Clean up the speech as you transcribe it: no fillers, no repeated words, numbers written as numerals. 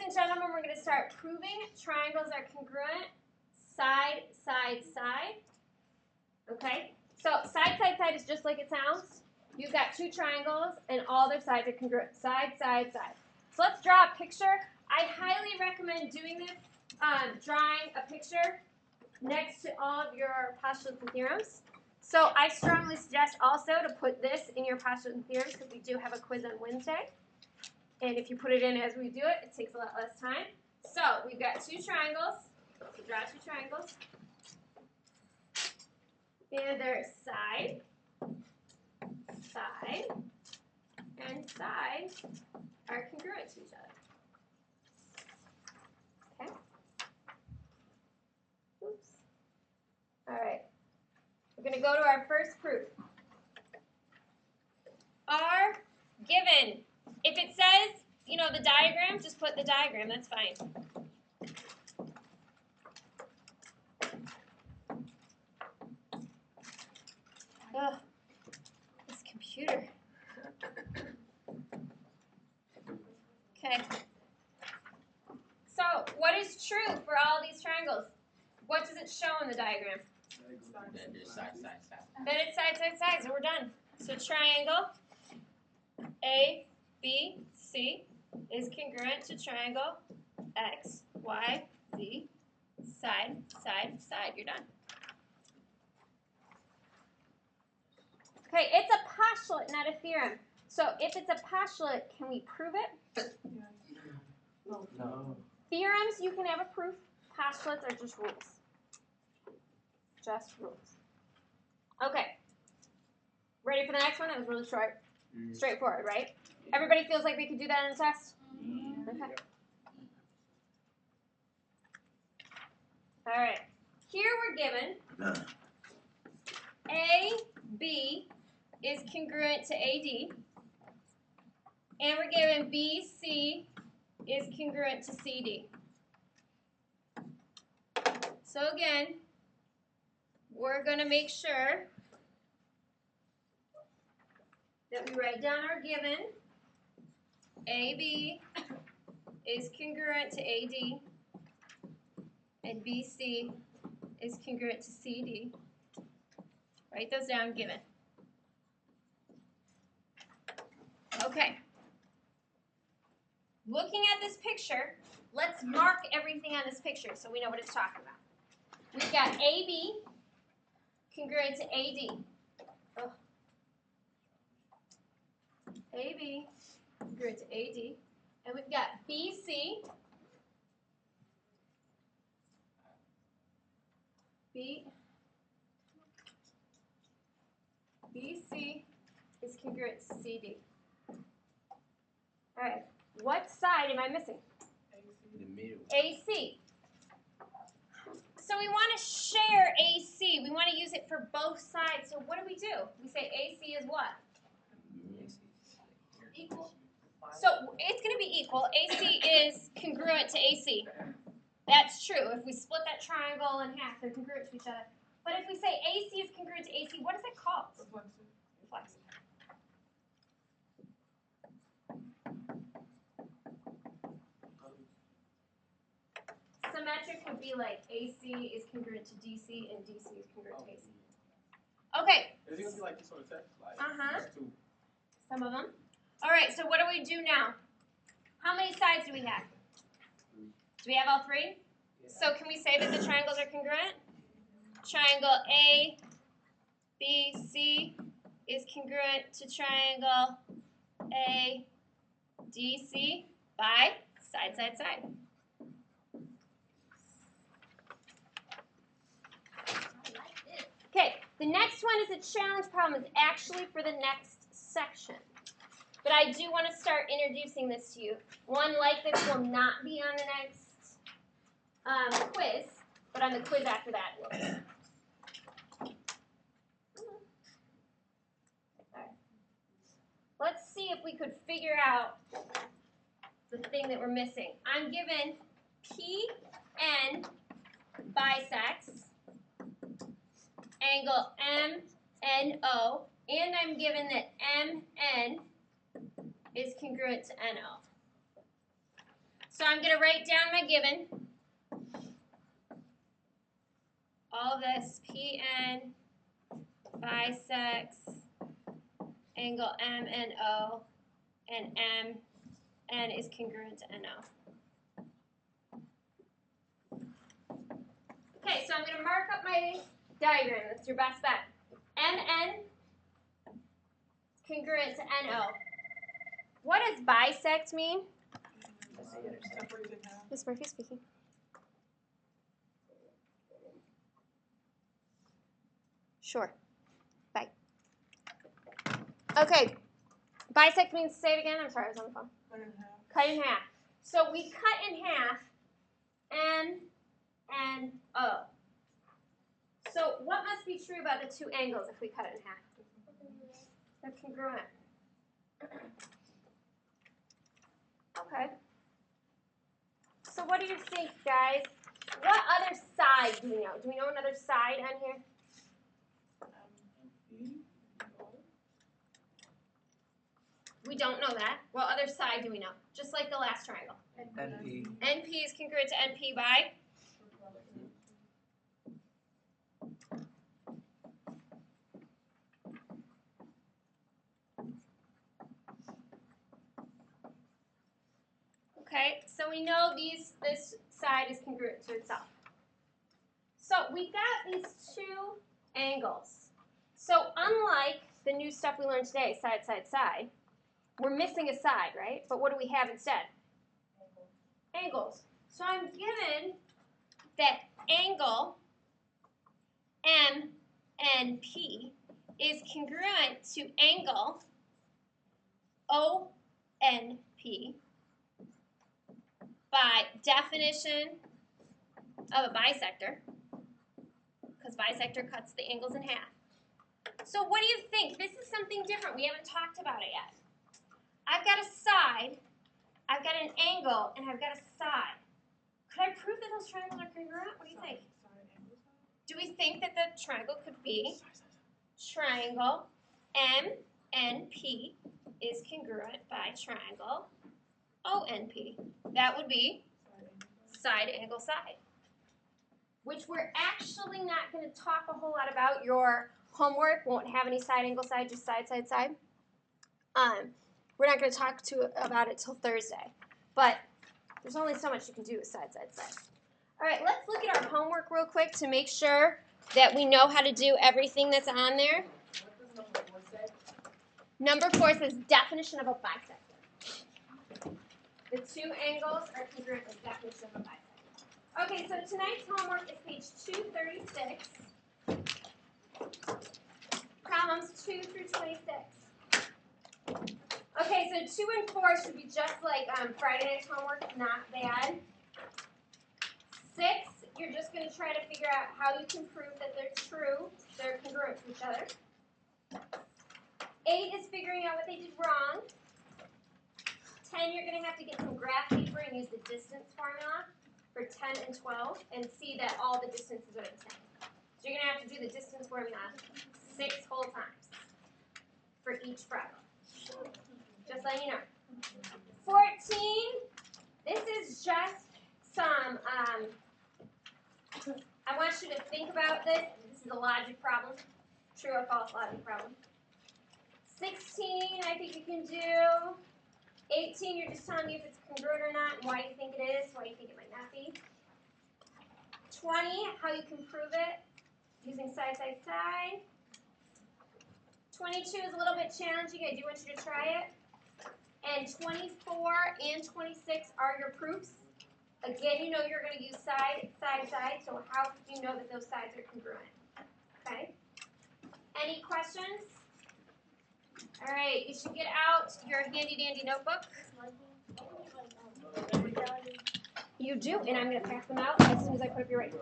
and gentlemen, we're going to start proving triangles are congruent side, side, side. Okay? So side, side, side is just like it sounds. You've got two triangles, and all their sides are congruent. Side, side, side. So let's draw a picture. I highly recommend doing this, drawing a picture next to all of your postulates and theorems. So I strongly suggest also to put this in your postulates and theorems because we do have a quiz on Wednesday. And if you put it in as we do it, it takes a lot less time. So we've got two triangles. So draw two triangles. And they're side, side, and side are congruent to each other. Okay? Oops. All right. We're going to go to our first proof. Are given. If it says, you know, the diagram, just put the diagram. That's fine. Ugh, this computer. Okay. So, what is true for all these triangles? What does it show in the diagram? That it's side, side, side. That it's side, side, side. So we're done. So triangle A, B, C is congruent to triangle X, Y, Z, side, side, side. You're done. Okay, it's a postulate, not a theorem. So if it's a postulate, can we prove it? No. Theorems, you can have a proof. Postulates are just rules. Just rules. Okay. Ready for the next one? That was really short. Straightforward, right? Everybody feels like they could do that in a test? Okay. All right. Here we're given AB is congruent to AD, and we're given BC is congruent to CD. So again, we're going to make sure that we write down our given. AB is congruent to AD, and BC is congruent to CD. Write those down, given. Okay. Looking at this picture, let's mark everything on this picture so we know what it's talking about. We've got AB congruent to AD. Oh. AB congruent to AD. And we've got BC. BC is congruent to CD. All right. What side am I missing? The middle. AC. So we want to share AC. We want to use it for both sides. So what do? We say AC is what? Equal. So it's going to be equal. AC is congruent to AC. That's true. If we split that triangle in half, they're congruent to each other. But if we say AC is congruent to AC, what is it called? Reflexive. Symmetric would be like AC is congruent to DC and DC is congruent to AC. Okay. Is it going to be like this on the test? Like, two. Some of them. All right, so what do we do now? How many sides do we have? Do we have all three? Yeah. So can we say that the triangles are congruent? Triangle A, B, C is congruent to triangle A, D, C by side, side, side. Okay, the next one is a challenge problem. It's actually for the next section. But I do want to start introducing this to you. One like this will not be on the next quiz, but on the quiz after that it will be. Let's see if we could figure out the thing that we're missing. I'm given PN bisects angle MNO, and I'm given that MN is congruent to NO. So I'm going to write down my given. All of this, PN bisects angle MNO, and MN is congruent to NO. Okay, so I'm going to mark up my diagram. That's your best bet. MN is congruent to NO. What does bisect mean? Ms. Murphy speaking. Sure. Bye. Okay. Bisect means, say it again. I'm sorry, I was on the phone. Cut in half. So we cut in half N and O. So what must be true about the two angles if we cut it in half? They're congruent. Okay. So what do you think, guys? What other side do we know? Do we know another side on here? We don't know that. What other side do we know? Just like the last triangle. NP. NP is congruent to NP by? Okay, so we know this side is congruent to itself. So we got these two angles. So unlike the new stuff we learned today, side, side, side, we're missing a side, right? But what do we have instead? Angles. So I'm given that angle MNP is congruent to angle ONP by definition of a bisector, because bisector cuts the angles in half. So what do you think? This is something different. We haven't talked about it yet. I've got a side, I've got an angle, and I've got a side. Could I prove that those triangles are congruent? What do you think? Do we think that the triangle could be triangle MNP is congruent by triangle ONP? That would be side, angle, side, which we're actually not going to talk a whole lot about. Your homework won't have any side, angle, side, just side, side, side. We're not going to talk about it till Thursday, but there's only so much you can do with side, side, side. All right, let's look at our homework real quick to make sure that we know how to do everything that's on there. Number 4 says definition of a bisector. The two angles are congruent with the definition of a bisector. Okay, so tonight's homework is page 236. Problems 2 through 26. Okay, so 2 and 4 should be just like Friday night's homework, not bad. 6, you're just going to try to figure out how you can prove that they're true, they're congruent to each other. 8 is figuring out what they did wrong. 10, you're going to have to get some graph paper and use the distance formula for 10 and 12 and see that all the distances are the same. So you're going to have to do the distance formula 6 whole times for each problem. Just letting you know. 14, this is just some, I want you to think about this. This is a logic problem. True or false logic problem. 16, I think you can do. 18, you're just telling me if it's congruent or not and why you think it is, why you think it might not be. 20, how you can prove it using side, side, side. 22 is a little bit challenging. I do want you to try it. And 24 and 26 are your proofs. Again, you know you're going to use side, side, side. So how do you know that those sides are congruent? Okay. Any questions? All right. You should get out your handy-dandy notebook. You do, and I'm going to pass them out as soon as I put up your writing.